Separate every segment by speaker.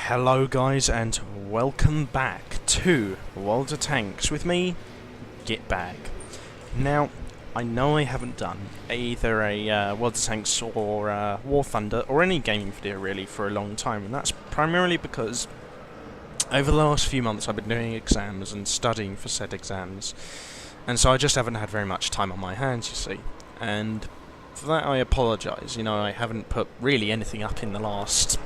Speaker 1: Hello guys and welcome back to World of Tanks with me, Gitbag. Now, I know I haven't done either a World of Tanks or War Thunder or any gaming video really for a long time, and that's primarily because over the last few months I've been doing exams and studying for said exams, and so I just haven't had very much time on my hands, you see. And for that I apologise. I haven't put really anything up in the last,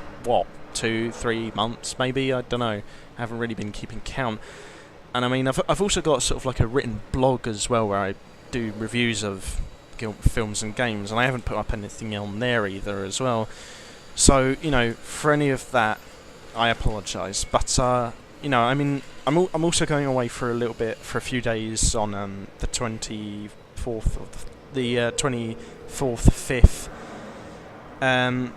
Speaker 1: 2-3 months maybe, I don't know. I haven't really been keeping count. And I mean, I've also got sort of like a written blog as well where I do reviews of films and games, and I haven't put up anything on there either as well. So, for any of that, I apologise. But, I mean, I'm also going away for a few days on the 24th, or the 24th, 5th.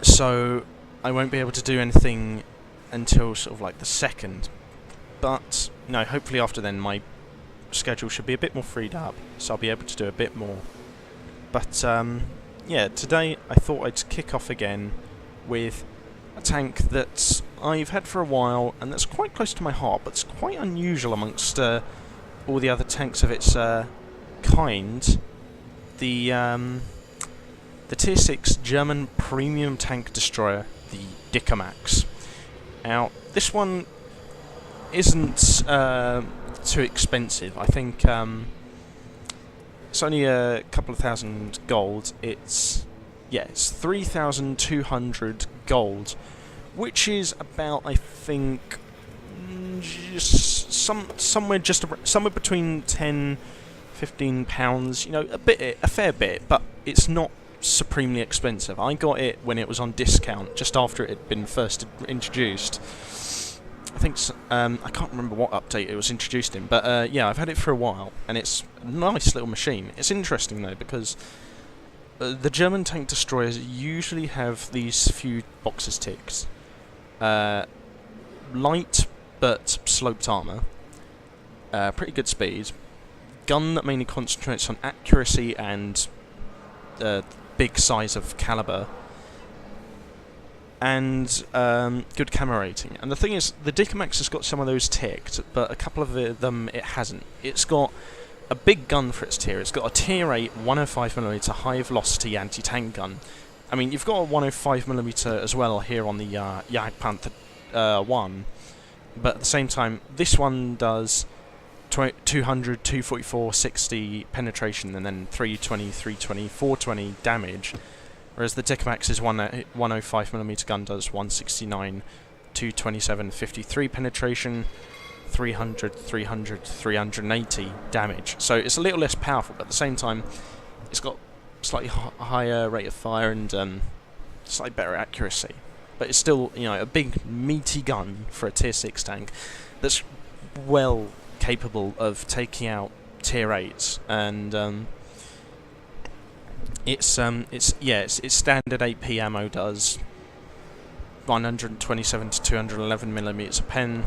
Speaker 1: So I won't be able to do anything until sort of like the 2nd. But, hopefully after then my schedule should be a bit more freed up, so I'll be able to do a bit more. But, yeah, today I thought I'd kick off again with a tank that I've had for a while, and that's quite close to my heart, but it's quite unusual amongst all the other tanks of its kind. The Tier 6 German premium tank destroyer, the Gitbag. Now, this one isn't too expensive. I think it's only a couple of thousand gold. It's 3,200 gold, which is about, I think, just somewhere between £10-15. A fair bit, but it's not supremely expensive. I got it when it was on discount, just after it had been first introduced. I think I can't remember what update it was introduced in, but yeah, I've had it for a while, and it's a nice little machine. It's interesting though, because the German tank destroyers usually have these few boxes ticked: light but sloped armour, pretty good speed, gun that mainly concentrates on accuracy and big size of caliber, and good camera rating. And the thing is, the Gitbag has got some of those ticked, but a couple of them it hasn't. It's got a big gun for its tier. It's got a tier 8 105mm high velocity anti-tank gun. I mean, you've got a 105mm as well here on the Jagdpanther 1, but at the same time, this one does 200, 244, 60 penetration, and then 320, 320, 420 damage, whereas the Gitbag's 105mm gun does 169, 227, 53 penetration, 300, 300, 380 damage. So it's a little less powerful, but at the same time, it's got slightly higher rate of fire and slightly better accuracy. But it's still, a big meaty gun for a tier 6 tank that's well capable of taking out tier 8s, and its standard AP ammo does 127 to 211mm a pen,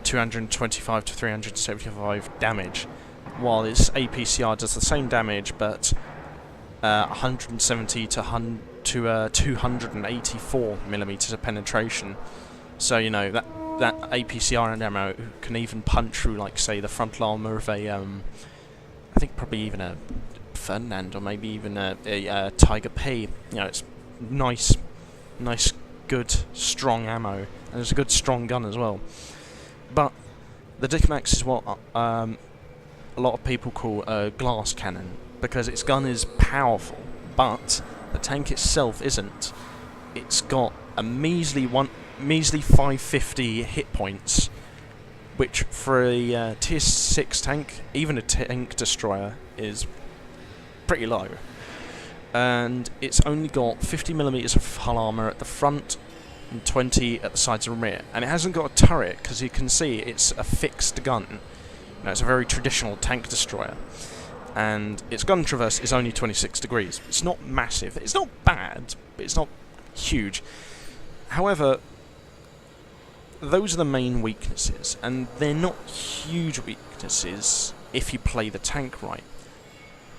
Speaker 1: 225 to 375 damage, while its APCR does the same damage but 170 to 284mm of penetration. So that APCR and ammo can even punch through, like, say, the frontal armour of a, I think probably even a Ferdinand, or maybe even a Tiger P. It's nice, good, strong ammo, and it's a good, strong gun as well. But the Gitbag is what a lot of people call a glass cannon, because its gun is powerful, but the tank itself isn't. It's got a measly 550 hit points, which for a tier 6 tank, even a tank destroyer, is pretty low. And it's only got 50mm of hull armour at the front and 20 at the sides and rear, and it hasn't got a turret, because you can see it's a fixed gun. It's a very traditional tank destroyer, and its gun traverse is only 26 degrees. It's not massive. It's not bad, but it's not huge. However, those are the main weaknesses, and they're not huge weaknesses if you play the tank right.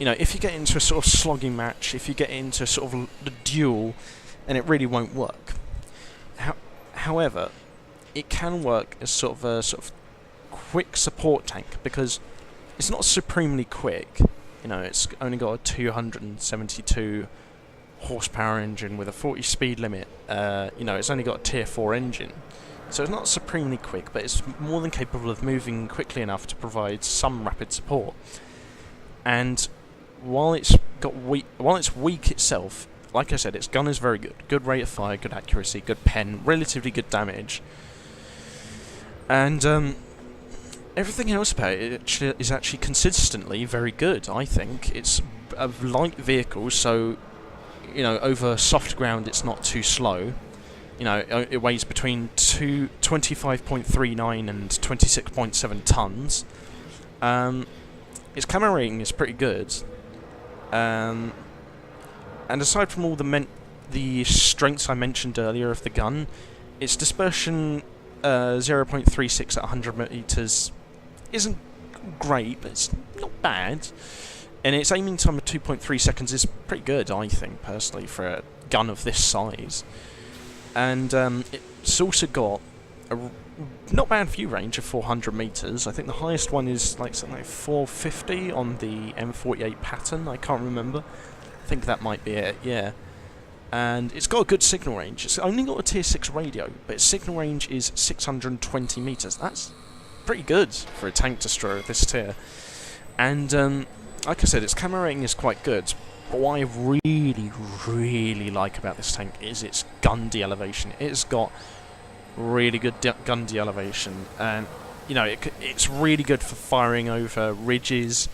Speaker 1: If you get into a sort of slogging match, if you get into sort of the duel, then it really won't work. However, it can work as sort of a quick support tank because it's not supremely quick. You know, it's only got a 272 horsepower engine with a 40 speed limit. You know, it's only got a tier 4 engine, so it's not supremely quick, but it's more than capable of moving quickly enough to provide some rapid support. And while it's weak itself, like I said, its gun is very good. Good rate of fire, good accuracy, good pen, relatively good damage. And everything else about it is actually consistently very good, I think. It's a light vehicle, so, you know, over soft ground it's not too slow. You know, it weighs between 25.39 and 26.7 tons. Its camera rating is pretty good. And aside from all the strengths I mentioned earlier of the gun, its dispersion 0.36 at 100 meters isn't great, but it's not bad. And its aiming time of 2.3 seconds is pretty good, I think, personally, for a gun of this size. And it's also got a not bad view range of 400 meters. I think the highest one is like something like 450 on the M48 pattern. I can't remember. I think that might be it, yeah. And it's got a good signal range. It's only got a tier 6 radio, but its signal range is 620 meters. That's pretty good for a tank destroyer of this tier. And like I said, its camera rating is quite good. But what I really, really like about this tank is its gun de-elevation. It's got really good gun de-elevation, and you know, it's really good for firing over ridges,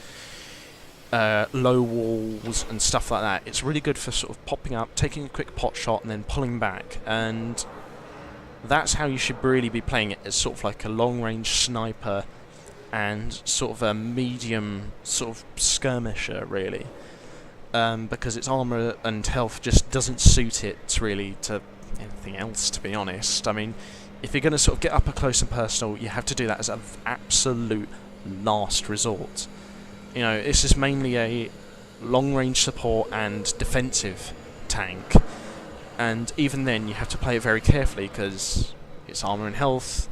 Speaker 1: low walls and stuff like that. It's really good for sort of popping up, taking a quick pot shot and then pulling back, and that's how you should really be playing it, as sort of like a long range sniper and sort of a medium sort of skirmisher, really. Because its armour and health just doesn't suit it really to anything else, to be honest. I mean, if you're going to sort of get up close and personal, you have to do that as an absolute last resort. You know, this is mainly a long-range support and defensive tank, and even then you have to play it very carefully because its armour and health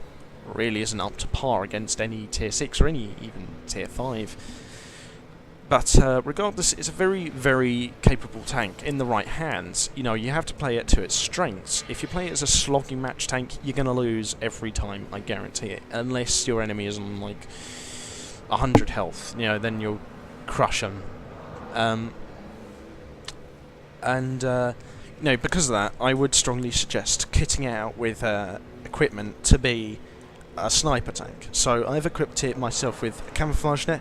Speaker 1: really isn't up to par against any tier 6 or any even tier 5. But regardless, it's a very, very capable tank in the right hands. You know, you have to play it to its strengths. If you play it as a slogging match tank, you're going to lose every time, I guarantee it. Unless your enemy is on, like, 100 health. You know, then you'll crush them. You know, because of that, I would strongly suggest kitting it out with equipment to be a sniper tank. So I've equipped it myself with a camouflage net,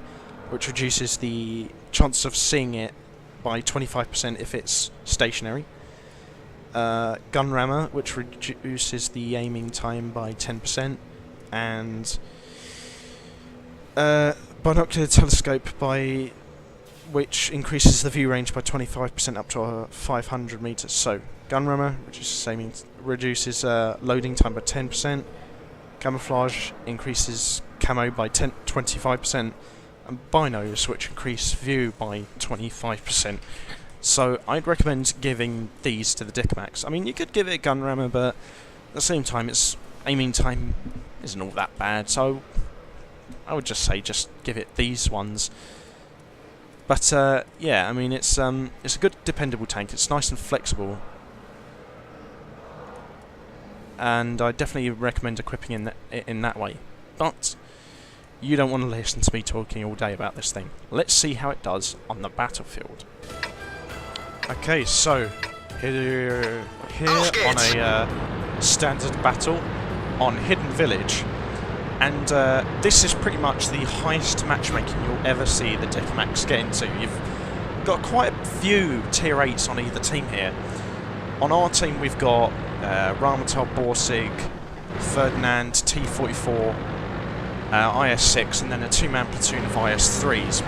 Speaker 1: which reduces the chance of seeing it by 25% if it's stationary. Gun rammer, which reduces the aiming time by 10%, and binocular telescope, which increases the view range by 25% up to 500 meters. So gun rammer reduces loading time by 10%. Camouflage increases camo by 25%. And binos, which increase view by 25%. So I'd recommend giving these to the Dicamax. I mean, you could give it a gun rammer, but at the same time, its aiming time isn't all that bad. So I would just say just give it these ones. But yeah, I mean, it's a good dependable tank. It's nice and flexible, and I definitely recommend equipping in that way. But you don't want to listen to me talking all day about this thing. Let's see how it does on the battlefield. Okay, so here on a standard battle on Hidden Village, and this is pretty much the highest matchmaking you'll ever see the Dicamax get into. You've got quite a few tier 8s on either team here. On our team we've got Ramatal Borsig, Ferdinand, T44, IS-6, and then a 2-man platoon of IS-3s.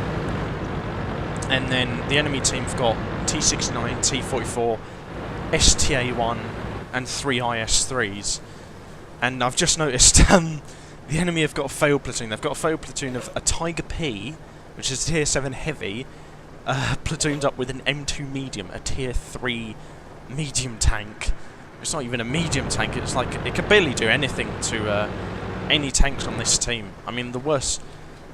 Speaker 1: And then the enemy team have got T-69, T-44, STA-1, and 3 IS-3s. And I've just noticed the enemy have got a failed platoon. They've got a failed platoon of a Tiger P, which is a Tier 7 heavy, platooned up with an M2 medium, a Tier 3 medium tank. It's not even a medium tank. It's like it could barely do anything to any tanks on this team. I mean, the worst.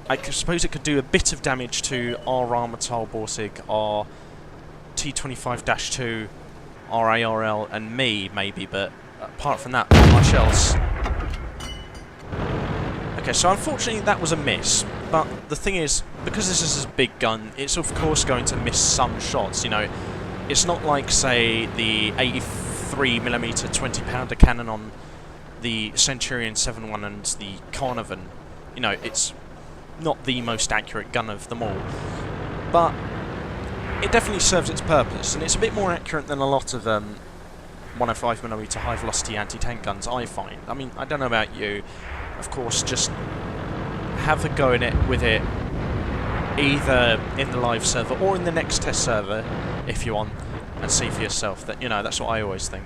Speaker 1: I suppose it could do a bit of damage to our Armital Borsig, our T25-2, our ARL, and me, maybe, but apart from that, not much else. Okay, so unfortunately that was a miss, but the thing is, because this is a big gun, it's of course going to miss some shots, you know. It's not like, say, the 83mm 20-pounder cannon on the Centurion 7.1 and the Carnarvon. You know, it's not the most accurate gun of them all, but it definitely serves its purpose, and it's a bit more accurate than a lot of 105mm high-velocity anti-tank guns, I find. I mean, I don't know about you. Of course, just have a go in it with it, either in the live server or in the next test server, if you want, and see for yourself. That, you know, that's what I always think.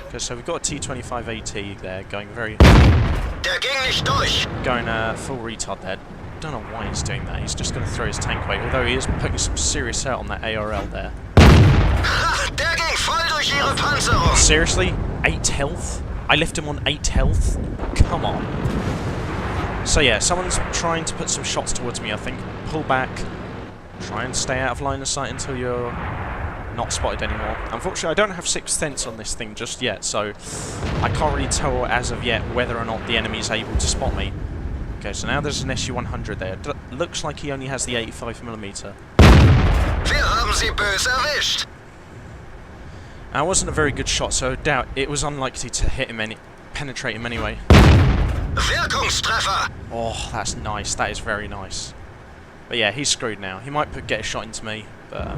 Speaker 1: Okay, so we've got a T25 AT there, going very... going full retard there. Don't know why he's doing that. He's just going to throw his tank away, although he is putting some serious hurt on that ARL there. Seriously? 8 health? I left him on 8 health? Come on. So yeah, someone's trying to put some shots towards me, I think. Pull back. Try and stay out of line of sight until you're not spotted anymore. Unfortunately, I don't have 6th sense on this thing just yet, so I can't really tell as of yet whether or not the enemy's able to spot me. Okay, so now there's an SU-100 there. Looks like he only has the 85mm. That wasn't a very good shot, so I doubt it was unlikely to hit him penetrate him anyway. Oh, that's nice. That is very nice. But yeah, he's screwed now. He might get a shot into me, but...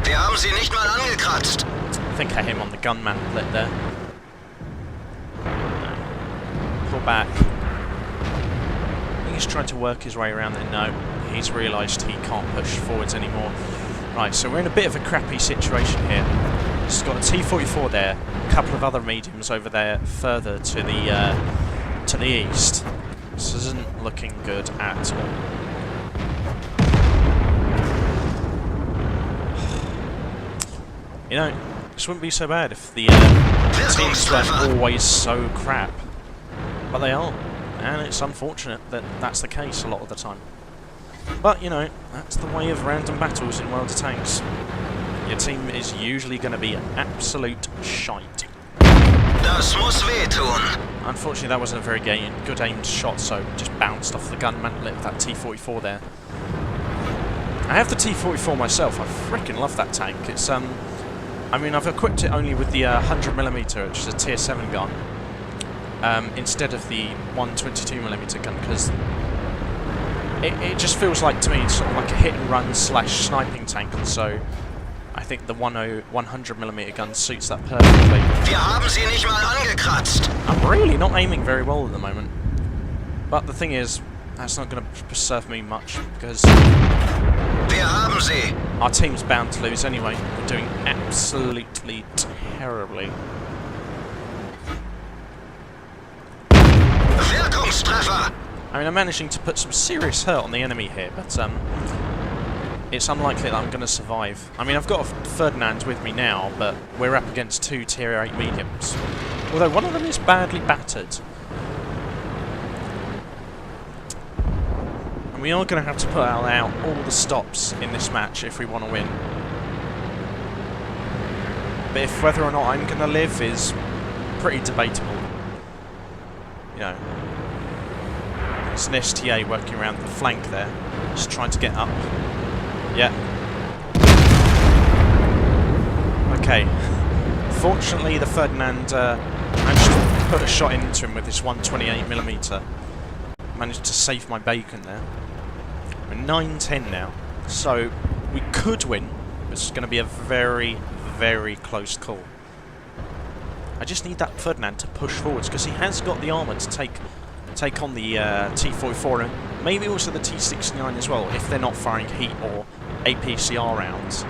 Speaker 1: I think I hit him on the gun mantlet there. Pull back. He's trying to work his way around there. No, he's realised he can't push forwards anymore. Right, so we're in a bit of a crappy situation here. He's got a T-44 there, a couple of other mediums over there further to the east. This isn't looking good at all. You know, this wouldn't be so bad if the teams weren't always so crap. But they are. And it's unfortunate that that's the case a lot of the time. But, you know, that's the way of random battles in World of Tanks. Your team is usually going to be absolute shite. Unfortunately, that wasn't a very good aimed shot, so just bounced off the gun mantlet with that T-44 there. I have the T-44 myself. I freaking love that tank. It's, I mean, I've equipped it only with the 100mm, which is a tier 7 gun. Instead of the 122mm gun, because it just feels like, to me, sort of like a hit-and-run / sniping tank, and so I think the 100mm gun suits that perfectly. I'm really not aiming very well at the moment, but the thing is, that's not going to serve me much, because our team's bound to lose anyway. We're doing absolutely terribly. I mean, I'm managing to put some serious hurt on the enemy here, but it's unlikely that I'm going to survive. I mean, I've got a Ferdinand with me now, but we're up against 2 tier 8 mediums. Although one of them is badly battered. And we are going to have to put out all the stops in this match if we want to win. But if whether or not I'm going to live is pretty debatable. You know. There's an STA working around the flank there, just trying to get up. Yeah. Okay. Fortunately, the Ferdinand managed to put a shot into him with this 128mm. Managed to save my bacon there. We're 9-10 now, so we could win. It's going to be a very, very close call. I just need that Ferdinand to push forwards, because he has got the armour to take on the T-44 and maybe also the T-69 as well, if they're not firing heat or APCR rounds.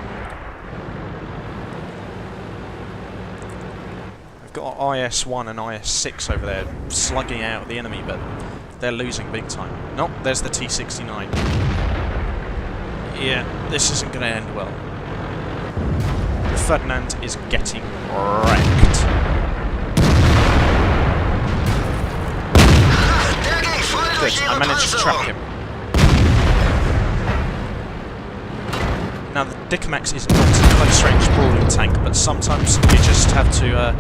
Speaker 1: I've got IS-1 and IS-6 over there slugging out the enemy, but they're losing big time. Nope, there's the T-69. Yeah, this isn't going to end well. The Ferdinand is getting wrecked. Good, I managed to trap him. Now the Dicamax is not a close range brawling tank, but sometimes you just have to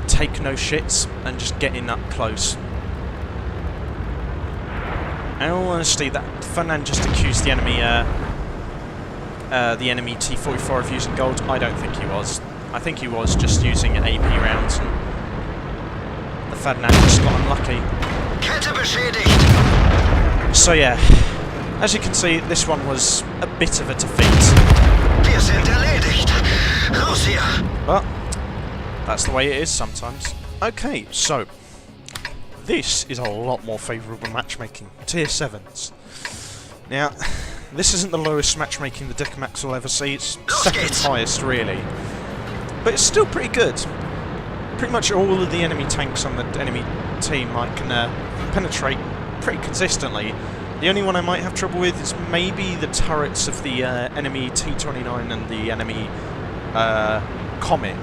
Speaker 1: take no shits and just get in up close. And in all honesty, that Ferdinand just accused the enemy T-44 of using gold. I don't think he was. I think he was just using AP rounds. And the Ferdinand just got unlucky. So yeah, as you can see, this one was a bit of a defeat. But that's the way it is sometimes. Okay, so this is a lot more favourable matchmaking. Tier 7s. Now, this isn't the lowest matchmaking the Dicamax will ever see. It's second highest, really. But it's still pretty good. Pretty much all of the enemy tanks on the enemy team I can penetrate pretty consistently. The only one I might have trouble with is maybe the turrets of the enemy T-29 and the enemy Comet,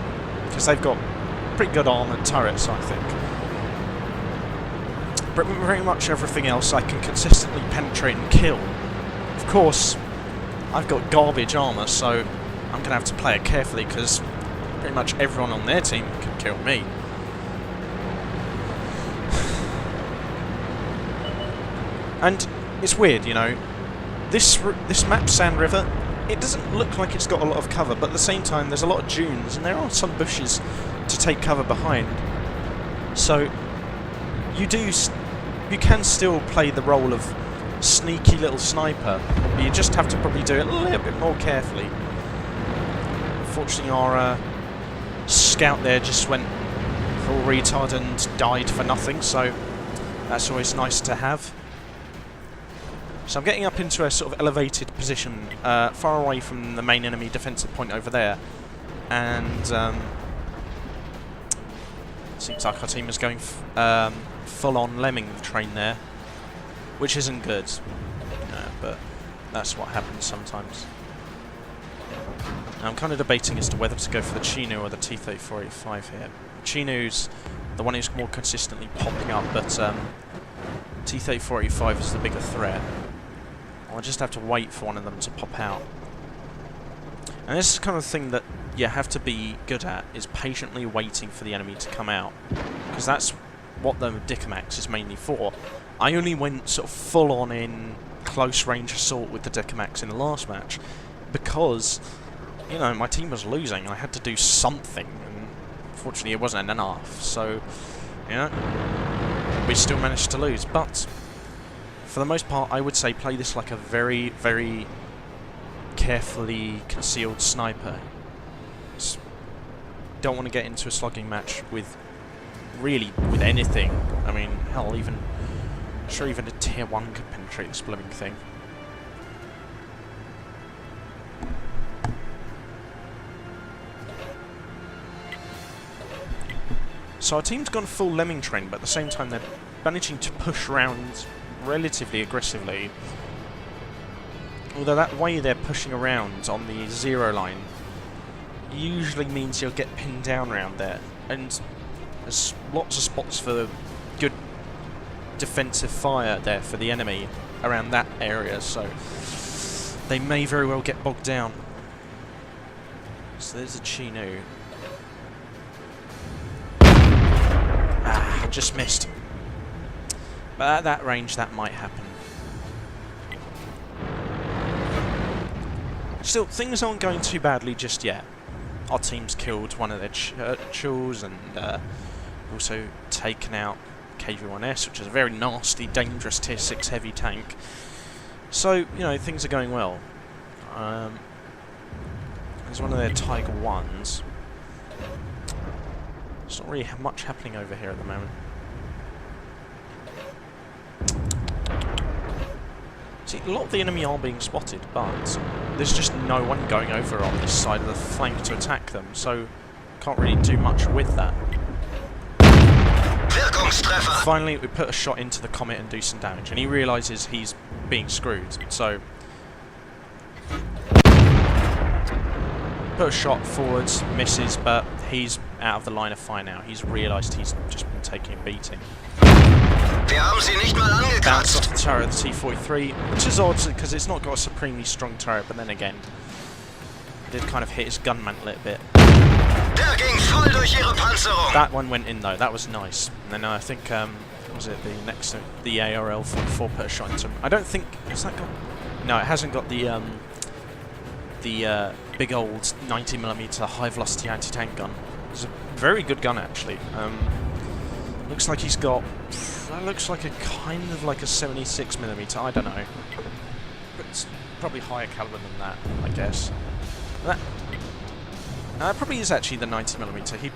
Speaker 1: because they've got pretty good armoured turrets, I think. But very much everything else I can consistently penetrate and kill. Of course, I've got garbage armour, so I'm going to have to play it carefully, because pretty much everyone on their team can kill me. And it's weird, you know, this map, Sand River, it doesn't look like it's got a lot of cover, but at the same time there's a lot of dunes, and there are some bushes to take cover behind. So, you can still play the role of sneaky little sniper, but you just have to probably do it a little bit more carefully. Unfortunately, our scout there just went full retard and died for nothing, so that's always nice to have. So I'm getting up into a sort of elevated position, far away from the main enemy defensive point over there, and seems like our team is going full-on lemming the train there, which isn't good, but that's what happens sometimes. Now I'm kind of debating as to whether to go for the Chinu or the T-3485 here. Chinu's the one who's more consistently popping up, but T-3485 is the bigger threat. I'll just have to wait for one of them to pop out. And this is the kind of thing that you have to be good at, is patiently waiting for the enemy to come out. Because that's what the Dicamax is mainly for. I only went sort of full on in close range assault with the Dicamax in the last match because, you know, my team was losing and I had to do something, and unfortunately it wasn't enough, so, you know, we still managed to lose. But for the most part, I would say play this like a very, very carefully concealed sniper. Just don't want to get into a slogging match with anything. I mean, hell, I'm sure even a tier 1 could penetrate this blooming thing. So our team's gone full lemming train, but at the same time they're managing to push around relatively aggressively. Although that way they're pushing around on the 0 line usually means you'll get pinned down around there, and there's lots of spots for good defensive fire there for the enemy around that area, so they may very well get bogged down. So there's a Chinu. Ah, just missed. But at that range, that might happen. Still, things aren't going too badly just yet. Our team's killed one of their Churchills and also taken out KV-1S, which is a very nasty, dangerous tier 6 heavy tank. So, you know, things are going well. There's one of their Tiger 1s. There's not really much happening over here at the moment. See, a lot of the enemy are being spotted, but there's just no one going over on this side of the flank to attack them, so can't really do much with that. Finally, we put a shot into the Comet and do some damage, and he realises he's being screwed, so Put a shot forwards, misses, but he's out of the line of fire now. He's realised he's just been taking a beating.
Speaker 2: Wir haben sie nicht mal
Speaker 1: Bounced off
Speaker 2: angekratzt.
Speaker 1: the turret of the T-43, which is odd because it's not got a supremely strong turret, but then again, it did kind of hit his gun mantle a little bit.
Speaker 2: Der ging voll durch ihre Panzerung.
Speaker 1: That one went in though, that was nice. And then I think, was it the next, the ARL 44 put a shot into him. I don't think, has that got, no it hasn't got the big old 90mm high velocity anti-tank gun. It's a very good gun actually. Looks like he's got, that looks like a kind of like a 76mm, I don't know. But it's probably higher caliber than that, I guess. That probably is actually the 90mm.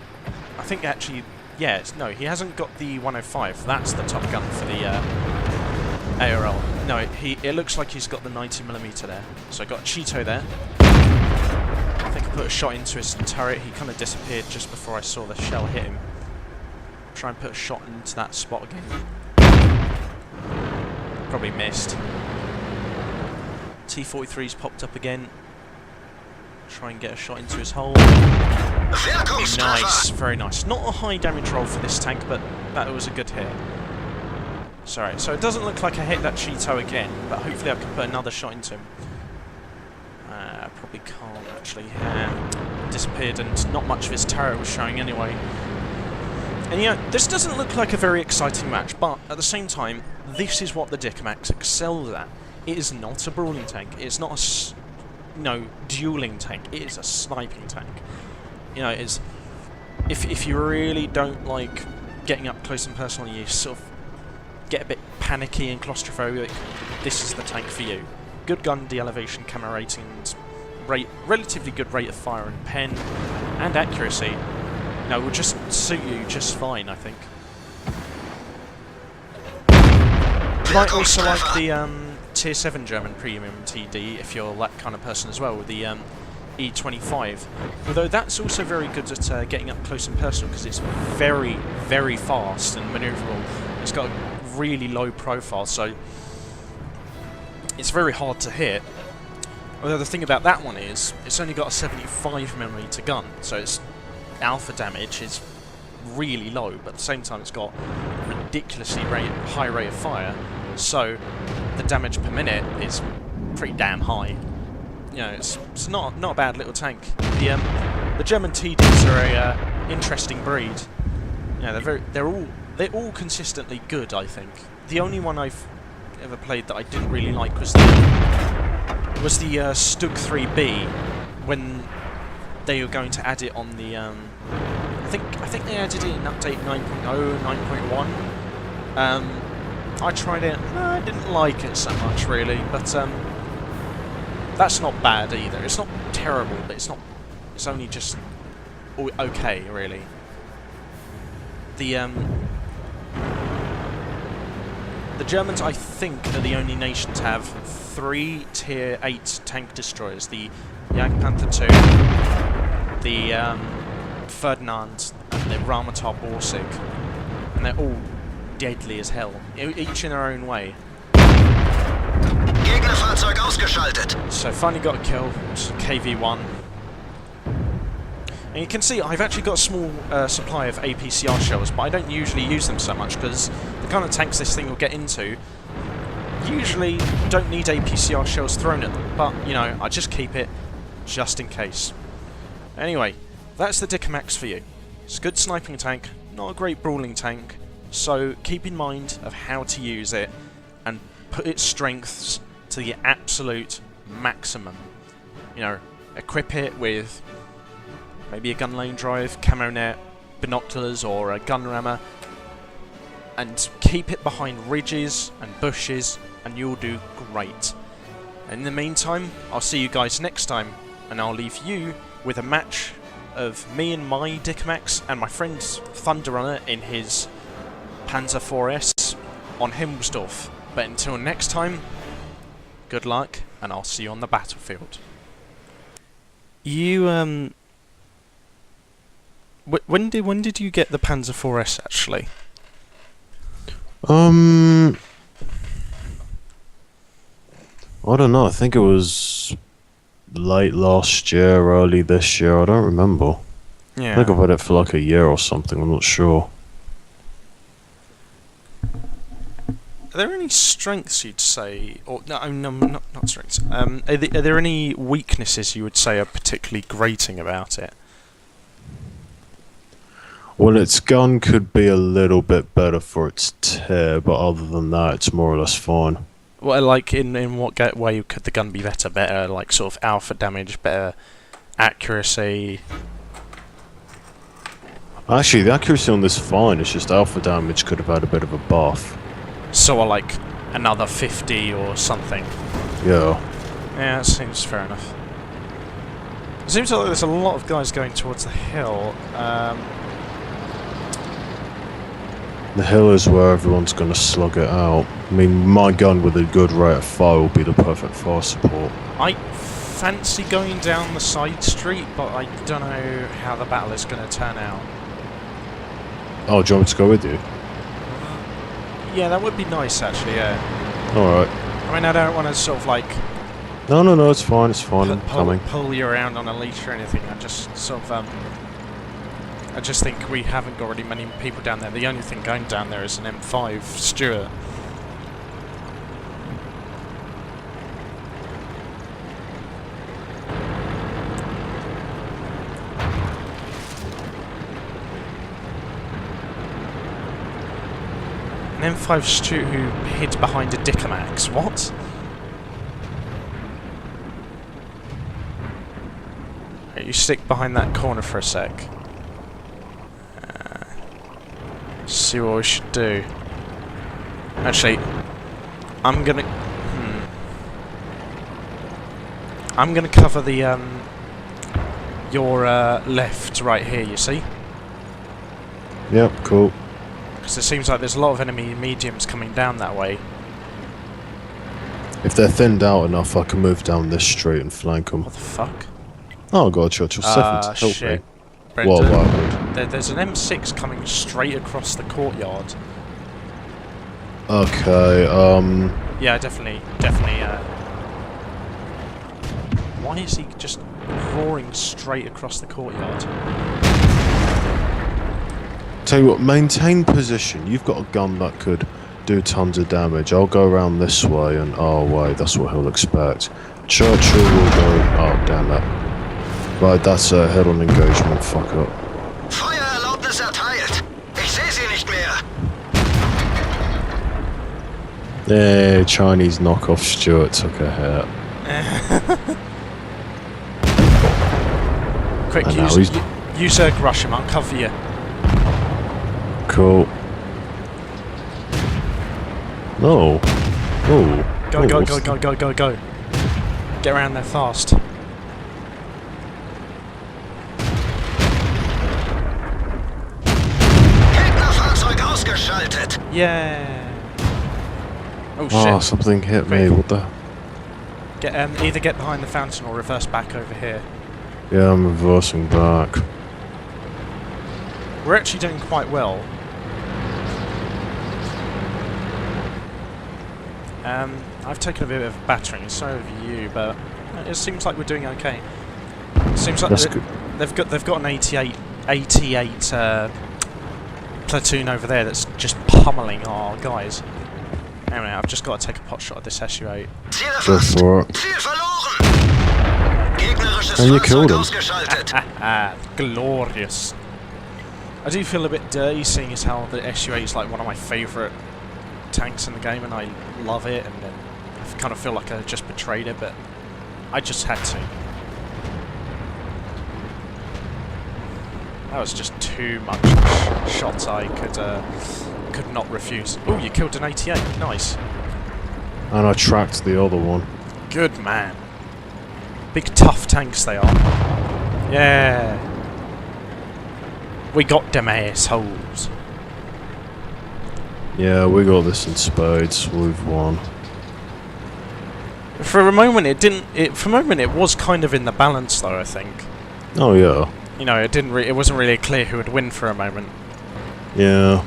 Speaker 1: I think actually, yeah, no, he hasn't got the 105. That's the top gun for the ARL. No, it looks like he's got the 90mm there. So I got a Cheeto there. I think I put a shot into his turret. He kind of disappeared just before I saw the shell hit him. Try and put a shot into that spot again. Probably missed. T-43's popped up again. Try and get a shot into his hole. Nice, very nice. Not a high damage roll for this tank, but that was a good hit. Sorry, so it doesn't look like I hit that Cheeto again, but hopefully I can put another shot into him. Probably can't actually. Disappeared and not much of his turret was showing anyway. And yeah, this doesn't look like a very exciting match, but at the same time, this is what the Dicamax excels at. It is not a brawling tank. It's not a dueling tank. It is a sniping tank. You know, it's if you really don't like getting up close and personal, you sort of get a bit panicky and claustrophobic, this is the tank for you. Good gun de-elevation, camera rating, and relatively good rate of fire and pen, and accuracy. No, will just suit you just fine, I think. You might also like the Tier 7 German Premium TD if you're that kind of person as well, with the E25. Although that's also very good at getting up close and personal because it's very, very fast and manoeuvrable. It's got a really low profile, so it's very hard to hit. Although the thing about that one is, it's only got a 75mm gun, so its alpha damage is really low, but at the same time it's got ridiculously high rate of fire, so the damage per minute is pretty damn high. You know, it's not a bad little tank. The German TDs are a interesting breed. You know, they're all consistently good, I think. The only one I've ever played that I didn't really like was the Stug 3B when they were going to add it on the I think they added it in update 9.0, 9.1. I tried it, I didn't like it so much really, but that's not bad either. It's not terrible, but it's only just okay really. The Germans, I think, are the only nation to have 3 Tier 8 tank destroyers. The Jagdpanther 2, the Ferdinand, and the Ramatar Borsig. And they're all deadly as hell, each in their own way.
Speaker 2: Gegnerfahrzeug ausgeschaltet.
Speaker 1: So finally got a kill, which is a KV-1. And you can see I've actually got a small supply of APCR shells, but I don't usually use them so much because the kind of tanks this thing will get into usually don't need APCR shells thrown at them, but you know, I just keep it just in case. Anyway, that's the Dicamax for you. It's a good sniping tank, not a great brawling tank, so keep in mind of how to use it and put its strengths to the absolute maximum. You know, equip it with maybe a gun lane drive, camo net, binoculars, or a gun rammer, and keep it behind ridges and bushes, and you'll do great. In the meantime, I'll see you guys next time, and I'll leave you with a match of me and my Dicamax and my friend Thunderrunner in his Panzer IV-S on Himmelsdorf. But until next time, good luck, and I'll see you on the battlefield. You, when did you get the Panzer IV-S actually?
Speaker 3: I don't know. I think it was late last year, early this year. I don't remember. I
Speaker 1: Yeah.
Speaker 3: think I've had it for like a year or something. I'm not sure.
Speaker 1: Are there any strengths you'd say, or no, not strengths. Are there any weaknesses you would say are particularly grating about it?
Speaker 3: Well, its gun could be a little bit better for its tier, but other than that, it's more or less fine.
Speaker 1: Well, like in what way could the gun be better? Better, like sort of alpha damage, better accuracy.
Speaker 3: Actually, the accuracy on this is fine. It's just alpha damage could have had a bit of a buff.
Speaker 1: Sort of like another 50 or something.
Speaker 3: Yeah.
Speaker 1: Yeah, that seems fair enough. It seems like there's a lot of guys going towards the hill.
Speaker 3: The hill is where everyone's going to slug it out. I mean, my gun with a good rate of fire will be the perfect fire support.
Speaker 1: I fancy going down the side street, but I don't know how the battle is going to turn out.
Speaker 3: Oh, do you want me to go with you?
Speaker 1: Yeah, that would be nice, actually, yeah.
Speaker 3: Alright.
Speaker 1: I mean, I don't want to sort of like
Speaker 3: No, it's fine, I'm coming.
Speaker 1: pull you around on a leash or anything. I just sort of, I just think we haven't got really many people down there. The only thing going down there is an M5 Stuart. An M5 Stuart who hid behind a Dickomax. What? Right, you stick behind that corner for a sec. See what we should do. Actually, I'm gonna cover the your left right here. You see?
Speaker 3: Yep, cool.
Speaker 1: Because it seems like there's a lot of enemy mediums coming down that way.
Speaker 3: If they're thinned out enough, I can move down this street and flank them.
Speaker 1: What the fuck?
Speaker 3: Oh god, you're seventh. Help
Speaker 1: Shit.
Speaker 3: me.
Speaker 1: Brendan,
Speaker 3: What?
Speaker 1: there's an M6 coming straight across the courtyard.
Speaker 3: Okay,
Speaker 1: Yeah, definitely. Why is he just roaring straight across the courtyard?
Speaker 3: tell you what, maintain position. You've got a gun that could do tons of damage. I'll go around this way and wait, that's what he'll expect. Churchill will go, damn that. Right, that's a head-on engagement, fuck up.
Speaker 2: Feuererlaubnis erteilt. Ich sehe sie nicht mehr.
Speaker 3: Yeah, Chinese knockoff Stuart took a hit.
Speaker 1: Quick, use rush him, I'll cover you.
Speaker 3: Cool. No. Oh.
Speaker 1: Go. Get around there fast.
Speaker 2: Gegnerfahrzeug ausgeschaltet.
Speaker 1: Yeah. Oh shit.
Speaker 3: Oh, something hit me. What the?
Speaker 1: Get either get behind the fountain or reverse back over here.
Speaker 3: Yeah, I'm reversing back.
Speaker 1: We're actually doing quite well. I've taken a bit of battering, so have you, but it seems like we're doing okay. It seems like they've got an 88 platoon over there that's just pummeling our guys. Anyway, I've just got to take a pot shot at this SU-8.
Speaker 2: Ziel
Speaker 3: Go
Speaker 2: erfasst.
Speaker 3: for it.
Speaker 2: Ziel verloren. Gegnerisches
Speaker 3: And you killed
Speaker 2: Fahrzeug
Speaker 3: him.
Speaker 2: ausgeschaltet.
Speaker 1: Glorious. I do feel a bit dirty seeing as how the SU-8 is like one of my favourite tanks in the game, and I love it, and then I kind of feel like I just betrayed it, but I just had to. That was just too much shots I could not refuse. Oh, you killed an 88. Nice.
Speaker 3: And I tracked the other one.
Speaker 1: Good man. Big tough tanks they are. Yeah. We got them assholes.
Speaker 3: Yeah, we got this in spades. We've won.
Speaker 1: For a moment, it didn't. For a moment, it was kind of in the balance, though. I think.
Speaker 3: Oh yeah.
Speaker 1: You know, it didn't. It wasn't really clear who would win for a moment.
Speaker 3: Yeah.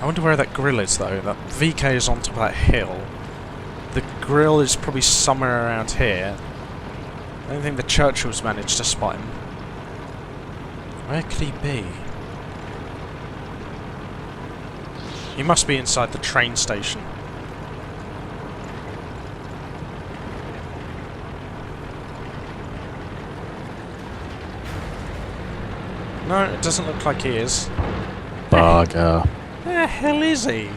Speaker 1: I wonder where that grill is, though. That VK is on top of that hill. The grill is probably somewhere around here. I don't think the Churchills managed to spot him. Where could he be? He must be inside the train station. No, it doesn't look like he is.
Speaker 3: Bugger.
Speaker 1: Where the hell is he?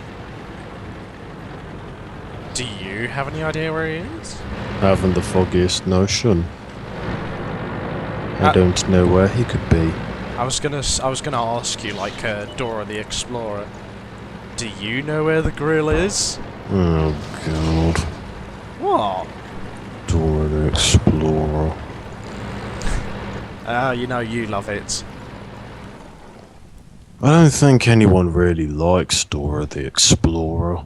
Speaker 1: Do you have any idea where he is?
Speaker 3: Haven't the foggiest notion. I don't know where he could be.
Speaker 1: I was gonna ask you, like Dora the Explorer. Do you know where the grill is?
Speaker 3: Oh god.
Speaker 1: What?
Speaker 3: Dora the Explorer.
Speaker 1: You know you love it.
Speaker 3: I don't think anyone really likes Dora the Explorer.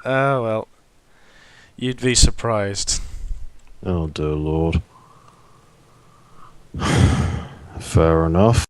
Speaker 1: Oh well. You'd be surprised.
Speaker 3: Oh dear lord. Fair enough.